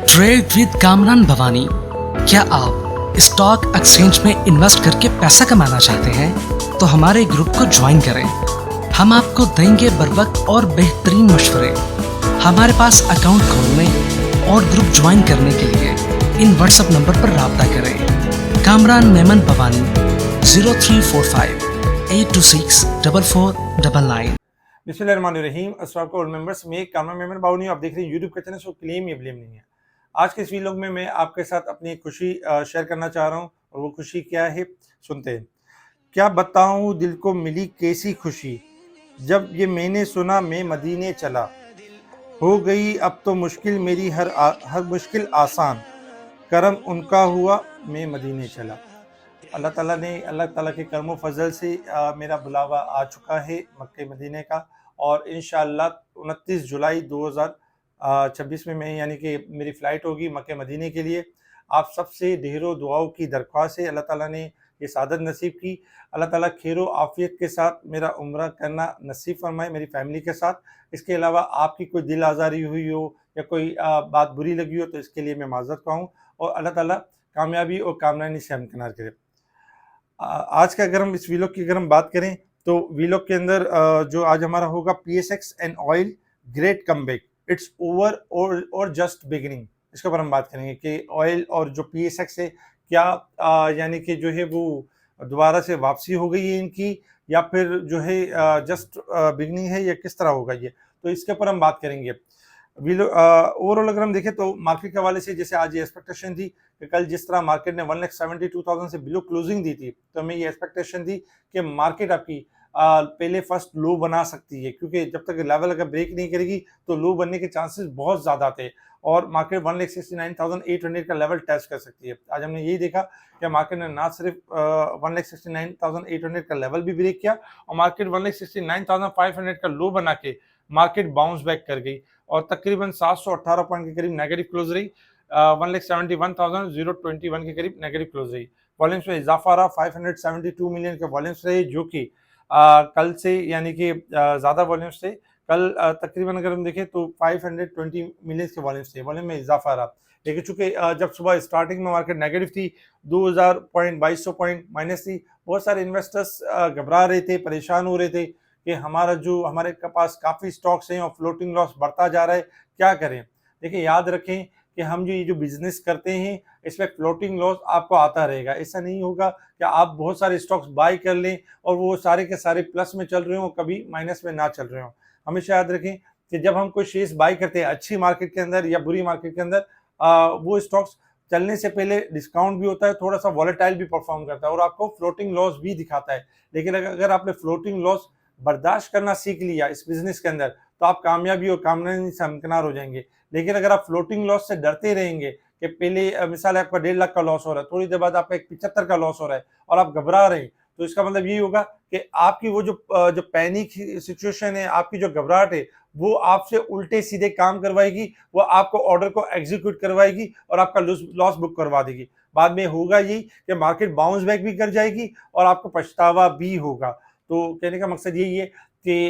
Trade with Kamran Bhavani. क्या आप stock exchange में इन्वेस्ट करके पैसा कमाना चाहते हैं तो हमारे ग्रुप को ज्वाइन करें। हम आपको देंगे बर वक्त और बेहतरीन मशवरे। हमारे पास अकाउंट खोलने और ग्रुप ज्वाइन करने के लिए इन व्हाट्सएप नंबर पर राब्ता करें। कामरान मेमन भवानी 0345 826 4499। बिस्मिल्लाहिर्रहमानिर्रहीम। अस्सलाम वालेकुम मेंबर्स, मैं कामरान मेमन भवानी, आप देख रहे हैं यूट्यूब का चैनल। सो क्लेम या ब्लेम नहीं है। आज के इस वीलॉग में मैं आपके साथ अपनी खुशी शेयर करना चाह रहा हूँ, और वो खुशी क्या है सुनते हैं। क्या बताऊँ दिल को मिली कैसी खुशी, जब ये मैंने सुना मैं मदीने चला। हो गई अब तो मुश्किल मेरी हर मुश्किल आसान, करम उनका हुआ मैं मदीने चला। अल्लाह ताला के करम फजल से मेरा बुलावा आ चुका है मक्के मदीने का, और इंशाअल्लाह 29 जुलाई 2026 में मैं यानी कि मेरी फ़्लाइट होगी मक्के मदीने के लिए। आप सबसे ढेरों दुआओं की दरख्वास्त है, अल्लाह ताला ने ये सादत नसीब की। अल्लाह ताला खैर आफ़ियत के साथ मेरा उम्रा करना नसीब फरमाए मेरी फ़ैमिली के साथ। इसके अलावा आपकी कोई दिल आज़ारी हुई हो या कोई बात बुरी लगी हो तो इसके लिए मैं माज़रत ख्वाह, और अल्लाह ताला कामयाबी और कामरानी से हमकिनार करे। आज का अगर हम इस वीलॉग की अगर हम बात करें तो वीलॉग के अंदर जो आज हमारा होगा PSX and oil great comeback, it's over और जस्ट बिगिनिंग। इसके ऊपर हम बात करेंगे कि ऑयल और जो PSX है क्या यानी कि जो है वो दोबारा से वापसी हो गई है इनकी, या फिर जो है जस्ट बिगिनिंग है, या किस तरह होगा ये, तो इसके ऊपर हम बात करेंगे। ओवरऑल अगर हम देखें तो मार्केट के हवाले से जैसे आज ये एक्सपेक्टेशन थी कि कल जिस तरह मार्केट ने 1,72,000 से बिलो क्लोजिंग दी थी, तो हमें ये एक्सपेक्टेशन थी कि मार्केट आपकी पहले फर्स्ट लो बना सकती है, क्योंकि जब तक लेवल अगर ब्रेक नहीं करेगी तो लो बनने के चांसेस बहुत ज़्यादा थे, और मार्केट 1,69,800 का लेवल टेस्ट कर सकती है। आज हमने यही देखा कि मार्केट ने ना सिर्फ 1,69,800 का लेवल भी ब्रेक किया, और मार्केट 1,69,500 का लो बना के मार्केट बाउंस बैक कर गई, और तकरीबन 718 पॉइंट के करीब नेगेटिव क्लोज रही। 1,71,021 के करीब नेगेटिव क्लोज रही। वॉल्यूम्स में इजाफा रहा, 572 मिलियन के वॉल्यूम्स रहे, जो कि कल से यानी कि ज़्यादा वॉल्यूम्स थे। कल तकरीबन अगर हम देखें तो 520 मिलियन के वॉल्यूम्स थे, वॉल्यूम में इजाफा रहा। लेकिन चूंकि जब सुबह स्टार्टिंग में मार्केट नेगेटिव थी, 2000 पॉइंट 2200 पॉइंट माइनस थी, बहुत सारे इन्वेस्टर्स घबरा रहे थे, परेशान हो रहे थे कि हमारे पास काफ़ी स्टॉक्स हैं और फ्लोटिंग लॉस बढ़ता जा रहा है, क्या करें। देखिए, याद रखें कि हम ये जो बिजनेस करते हैं इसमें फ्लोटिंग लॉस आपको आता रहेगा। ऐसा नहीं होगा कि आप बहुत सारे स्टॉक्स बाय कर लें और वो सारे के सारे प्लस में चल रहे हों, कभी माइनस में ना चल रहे हों। हमेशा याद रखें कि जब हम कोई शेयर्स बाय करते हैं अच्छी मार्केट के अंदर या बुरी मार्केट के अंदर, वो स्टॉक्स चलने से पहले डिस्काउंट भी होता है, थोड़ा सा वॉलेटाइल भी परफॉर्म करता है, और आपको फ्लोटिंग लॉस भी दिखाता है। लेकिन अगर आपने फ्लोटिंग लॉस बर्दाश्त करना सीख लिया इस बिजनेस के अंदर, तो आप कामयाबी और कामयाबी से हमकिनार हो जाएंगे। लेकिन अगर आप फ्लोटिंग लॉस से डरते रहेंगे कि पहले मिसाल है आपका 1.5 लाख का लॉस हो रहा है, थोड़ी देर बाद आपका 75 का लॉस हो रहा है और आप घबरा रहे हैं, तो इसका मतलब यही होगा कि आपकी वो जो पैनिक सिचुएशन है, आपकी जो घबराहट है, वो आपसे उल्टे सीधे काम करवाएगी, वो आपको ऑर्डर को एग्जीक्यूट करवाएगी और आपका लॉस बुक करवा देगी। बाद में होगा यही कि मार्केट बाउंस बैक भी कर जाएगी और आपको पछतावा भी होगा। तो कहने का मकसद यही है कि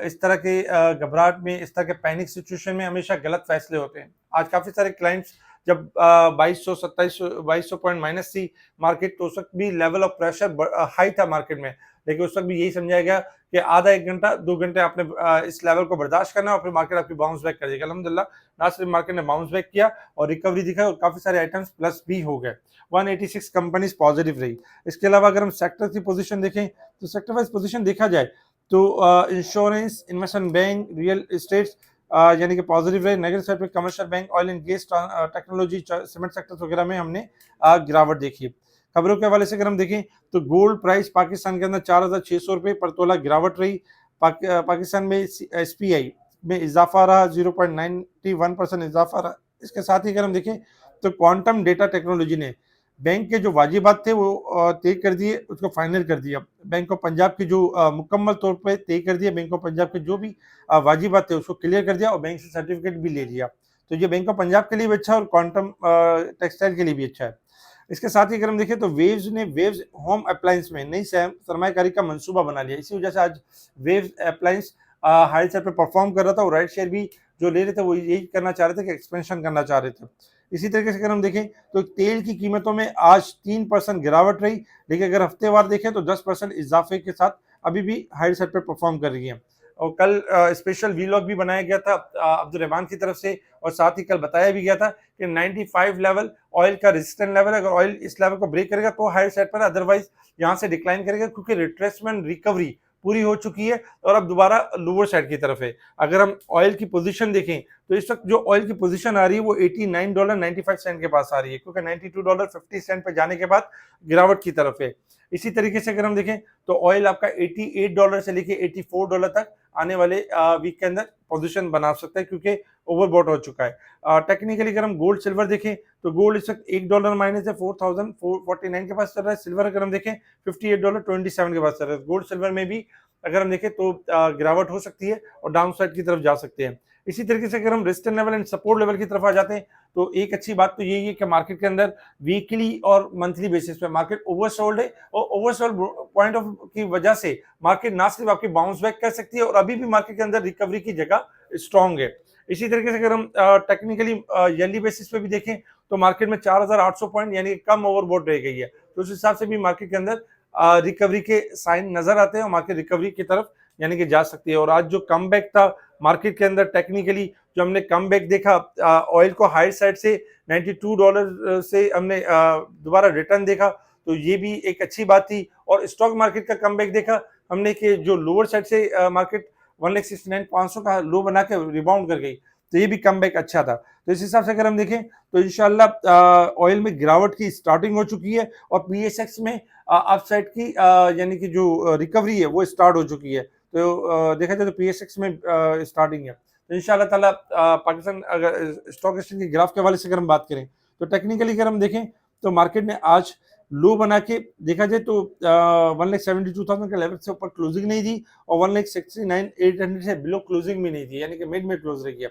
इस तरह के घबराहट में, इस तरह के पैनिक सिचुएशन में हमेशा गलत फैसले होते हैं। आज काफ़ी सारे क्लाइंट्स जब 2200 पॉइंट माइनस थी मार्केट, तो उस वक्त भी लेवल ऑफ प्रेशर हाई था मार्केट में, लेकिन उस वक्त भी यही समझाया गया कि आधा 1 घंटा 2 घंटे आपने इस लेवल को बर्दाश्त करना और फिर मार्केट आपकी बाउंस बैक कर देगी। अल्हम्दुलिल्लाह ना सिर्फ मार्केट ने बाउंस बैक किया और रिकवरी दिखाई, और काफ़ी सारे आइटम्स प्लस भी हो गए। 186 कंपनीज पॉजिटिव रही। इसके अलावा अगर हम सेक्टर की पोजीशन देखें तो सेक्टर वाइज पोजीशन देखा जाए तो insurance, investment bank, real estates यानी कि पॉजिटिव रहे। नेगेटिव साइड पे commercial bank, oil and gas, technology, cement sectors वगैरह में हमने गिरावट देखी। खबरों के हवाले से अगर हम देखें तो गोल्ड प्राइस पाकिस्तान के अंदर 4,600 रुपये पर तोला गिरावट रही। पाकिस्तान में SPI में इजाफा रहा, 0.91% इजाफा रहा। इसके साथ ही अगर हम देखें तो क्वांटम डेटा टेक्नोलॉजी ने बैंक के जो वाजिबात थे वो तय कर दिए, उसको फाइनल कर दिया। बैंक ऑफ पंजाब की जो मुकम्मल तौर पे तय कर दिया, बैंक ऑफ पंजाब के जो भी वाजिबात थे उसको क्लियर कर दिया और बैंक से सर्टिफिकेट भी ले लिया। तो ये बैंक ऑफ पंजाब के लिए भी अच्छा है और क्वांटम टेक्सटाइल के लिए भी अच्छा है। इसके साथ ही अगर हम देखें तो वेव्स होम अप्लायंस में नई सरमायाकारी का मंसूबा बना लिया। इसी वजह से आज वेव्स अप्लायंस हाई साइड पर परफॉर्म कर रहा था, और राइट शेयर भी जो ले रहे थे वो यही करना चाह रहे थे कि एक्सपेंशन करना चाह रहे थे। इसी तरीके से अगर हम देखें तो तेल की कीमतों में आज 3% गिरावट रही, लेकिन अगर हफ्तेवार देखें तो 10% इजाफे के साथ अभी भी हाई साइड पर परफॉर्म कर रही है। और कल स्पेशल वीलॉग भी बनाया गया था अब्दुल रहमान की तरफ से, और साथ ही कल बताया भी गया था कि 95 लेवल ऑयल का रेजिस्टेंट लेवल है, अगर ऑयल इस लेवल को ब्रेक करेगा तो हाई साइड पर, अदरवाइज यहाँ से डिक्लाइन करेगा क्योंकि रिट्रेसमेंट रिकवरी पूरी हो चुकी है और अब दोबारा लोअर साइड की तरफ है। अगर हम ऑयल की पोजीशन देखें तो इस वक्त जो ऑयल की पोजीशन आ रही है वो $89.95 के पास आ रही है, क्योंकि $92.50 पे जाने के बाद गिरावट की तरफ है। इसी तरीके से अगर हम देखें तो ऑयल आपका $88 से लेके $84 तक आने वाले वीक के अंदर पोजीशन बना सकता है, क्योंकि ओवरबॉट हो चुका है। टेक्निकली अगर हम गोल्ड सिल्वर देखें तो गोल्ड इस वक्त $1 माइनस है, 4449 के पास चल रहा है। सिल्वर अगर हम देखें $58.27 के पास चल रहा है। गोल्ड सिल्वर में भी अगर हम देखें तो गिरावट हो सकती है और डाउन साइड की तरफ जा सकते हैं। इसी तरीके से अगर हम resistance level and support level की तरफ आ जाते हैं तो एक अच्छी बात तो यही है कि मार्केट के अंदर वीकली और मंथली बेसिस पे मार्केट ओवरसोल्ड है, और ओवरसोल्ड पॉइंट ऑफ की वजह से मार्केट ना सिर्फ आपकी बाउंस बैक कर सकती है और अभी भी मार्केट के अंदर रिकवरी की जगह स्ट्रॉन्ग है। इसी तरीके से अगर हम टेक्निकली ईयरली बेसिस पे भी देखें तो मार्केट में 4800 पॉइंट यानी कम ओवरबॉट रह गई है, तो उस हिसाब से भी मार्केट के अंदर रिकवरी के साइन नजर आते हैं और मार्केट रिकवरी की तरफ यानी कि जा सकती है। और आज जो कमबैक था मार्केट के अंदर, टेक्निकली जो हमने कमबैक देखा ऑयल को हाई साइड से $92 से हमने दोबारा रिटर्न देखा, तो ये भी एक अच्छी बात थी। और स्टॉक मार्केट का कमबैक देखा हमने कि जो लोअर साइड से मार्केट 1,69,500 का लो बना के रिबाउंड कर गई, तो ये भी कमबैक अच्छा था। तो इस हिसाब से अगर हम देखें तो इंशाल्लाह ऑयल में गिरावट की स्टार्टिंग हो चुकी है और पीएसएक्स में अपसाइड की यानी कि जो रिकवरी है वो स्टार्ट हो चुकी है। तो देखा जाए तो पीएसएक्स में स्टार्टिंग है। तो इंशाल्लाह ताला पाकिस्तान अगर स्टॉक एक्सचेंज के ग्राफ के हवाले से अगर हम बात करें तो टेक्निकली अगर हम देखें तो मार्केट ने आज लो बना के देखा जाए तो 1,72,000 के लेवल से ऊपर क्लोजिंग नहीं दी और 1,69,800 से बिलो क्लोजिंग भी नहीं दी, यानी कि मिड में क्लोज रह गया।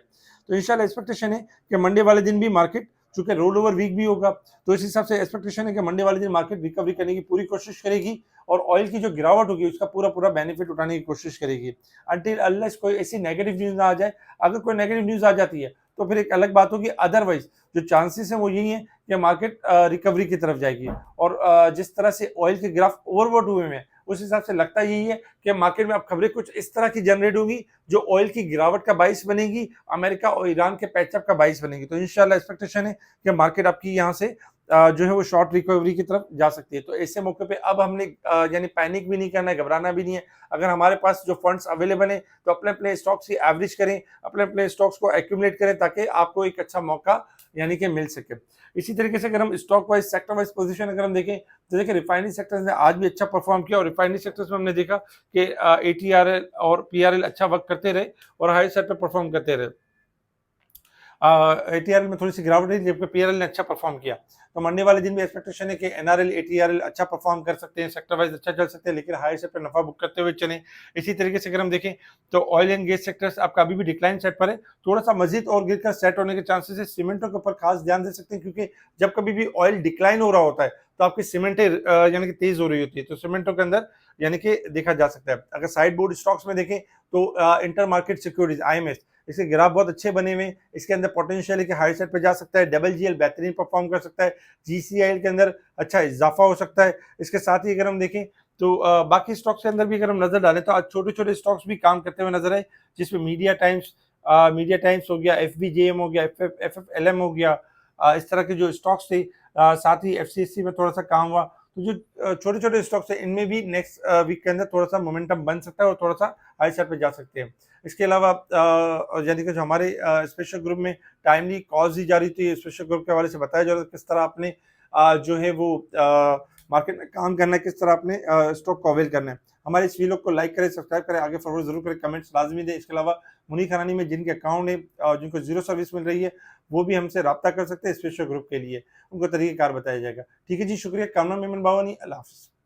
तो इंशाल्लाह एक्सपेक्टेशन है कि मंडे वाले दिन भी मार्केट, चूंकि रोल ओवर वीक भी होगा, तो इस हिसाब से एक्सपेक्टेशन है कि मंडे वाले दिन मार्केट रिकवरी करने की पूरी कोशिश करेगी और ऑयल की जो गिरावट होगी उसका पूरा पूरा बेनिफिट उठाने की कोशिश करेगी, अनटिल अनलेस कोई ऐसी नेगेटिव न्यूज ना आ जाए। अगर कोई नेगेटिव न्यूज आ जाती है तो फिर एक अलग बात होगी, अदरवाइज जो चांसेस है वो यही है कि मार्केट रिकवरी की तरफ जाएगी। और जिस तरह से ऑयल के ग्राफ ओवरबॉट हुए हैं उस हिसाब से लगता यही है कि मार्केट में अब खबरें कुछ इस तरह की जनरेट होंगी जो ऑयल की गिरावट का बाइस बनेगी, अमेरिका और ईरान के पैचअप का बाइस बनेगी। तो इंशाल्लाह एक्सपेक्टेशन है कि मार्केट आपकी यहाँ से जो है वो शॉर्ट रिकवरी की तरफ जा सकती है। तो ऐसे मौके पे अब हमने यानी पैनिक भी नहीं करना है, घबराना भी नहीं है। अगर हमारे पास जो फंड्स अवेलेबल हैं तो अपने अपने स्टॉक्स की एवरेज करें, अपने अपने स्टॉक्स को एक्यूमुलेट करें ताकि आपको एक अच्छा मौका यानी कि मिल सके। इसी तरीके से अगर हम stock wise sector wise position अगर हम देखें तो देखिए रिफाइनरी सेक्टर ने आज भी अच्छा परफॉर्म किया और रिफाइनरी सेक्टर्स में हमने देखा कि एटीआरएल और पीआरएल अच्छा वर्क करते रहे और हाई साइड पे परफॉर्म करते रहे। एटीआरएल में थोड़ी सी गिरावट रही जबकि पीआरएल ने अच्छा परफॉर्म किया। तो मंडे वाले दिन भी एक्सपेक्टेशन है कि एनआरएल एटीआरएल अच्छा परफॉर्म कर सकते हैं, सेक्टर वाइज अच्छा चल सकते हैं, लेकिन हाई साइड पे नफा बुक करते हुए चलें। इसी तरीके से अगर हम देखें तो ऑयल एंड गैस सेक्टर्स आपका अभी भी डिक्लाइन सेट पर है, थोड़ा सा मजीद और गिरकर सेट होने के चांसेस है। सीमेंटों के ऊपर खास ध्यान दे सकते हैं क्योंकि जब कभी भी ऑयल डिक्लाइन हो रहा होता है तो आपकी सीमेंटें यानी कि तेज हो रही होती है, तो सीमेंटों के अंदर यानी कि देखा जा सकता है। अगर साइड बोर्ड स्टॉक्स में देखें तो इंटर मार्केट सिक्योरिटीज आईएमएस, इसके ग्राफ बहुत अच्छे बने हुए हैं, इसके अंदर पोटेंशियल है कि हाई साइड पे जा सकता है। डबल जीएल बेहतरीन परफॉर्म कर सकता है, जीसीआईएल के अंदर अच्छा इजाफा हो सकता है। इसके साथ ही अगर हम देखें तो बाकी स्टॉक्स के अंदर भी अगर हम नजर डालें तो आज छोटे छोटे स्टॉक्स भी काम करते हुए नजर आए, जिसमें मीडिया टाइम्स हो गया, एफबीजेएम हो गया, एफएफएलएम हो गया, इस तरह के जो स्टॉक्स थे। साथ ही एफसीएससी में थोड़ा सा काम हुआ। तो जो छोटे छोटे स्टॉक्स है इनमें भी नेक्स्ट वीक के अंदर थोड़ा सा मोमेंटम बन सकता है और थोड़ा सा हाई साइड पे जा सकते हैं। इसके अलावा यानी कि जो हमारे स्पेशल ग्रुप में टाइमली कॉल्स दी जा रही थी, स्पेशल ग्रुप के हवाले से बताया जा रहा था किस तरह आपने जो है वो मार्केट में काम करना है, किस तरह आपने स्टॉक को अवेल करना है। हमारे इस वीडियो को लाइक करें, सब्सक्राइब करें, आगे फॉरवर्ड जरूर करें, कमेंट्स लाजमी दें। इसके अलावा मुनीर खनानी में जिनके अकाउंट है जिनको जीरो सर्विस मिल रही है वो भी हमसे रब्ता कर सकते हैं स्पेशल ग्रुप के लिए, उनको तरीक़ेकार बताया जाएगा। ठीक है जी, शुक्रिया। कामना मेमन बावानी, अल्लाह हाफ़िज़।